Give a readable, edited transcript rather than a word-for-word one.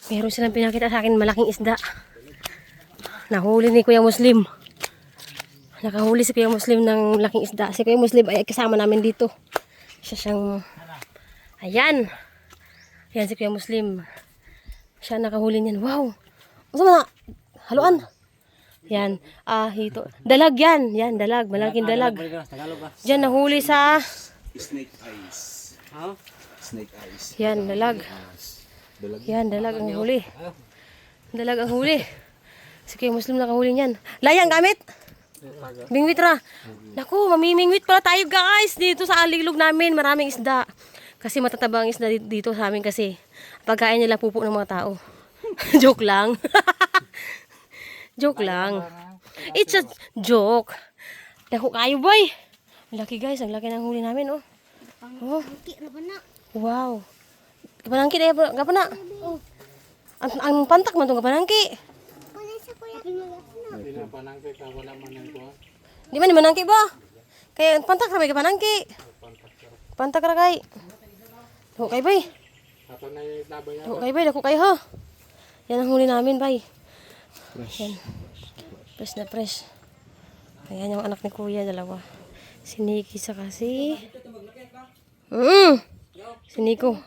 Meron silang pinakita sa akin malaking isda. Nahuli ni Kuya Muslim. Nakahuli si Kuya Muslim ng malaking isda. Si Kuya Muslim ay kasama namin dito. Siya siyang... Ayan. Ayan si Kuya Muslim. Siya nakahuli niyan. Wow. Ano na? Haluan. Yan. Ito. Dalag yan. Yan, dalag. Malaking dalag. Diyan nahuli sa... Snake eyes. Snake eyes. Yan, dalag. Yan, dalag ang huli. Dalag ang huli. Si Kuya Muslim nakahuli niyan. Layang gamit. Bingwit ra. Naku, mamimingwit pala tayo guys. Dito sa alilog namin, maraming isda. Kasi matatabang isda dito sa amin kasi. Pagkain nila pupo ng mga tao. Joke lang. Joke lang. It's a joke. Dako kayo boy. Laki guys, ang laki ng huli namin oh. Oh. Wow. Kapanangki na kapana. Ang pantak man tong kapanangki. Di man manangki ba? Kaya pantak ra may kapanangki. Pantak ra kay. Dako kay bay. Dako kay bay, dako kay ha. Yan ang huli namin bay. Yan. Fresh na fresh. Ayan yung anak ni Kuya, dalawa. Si Nikki saka si... Si Nico.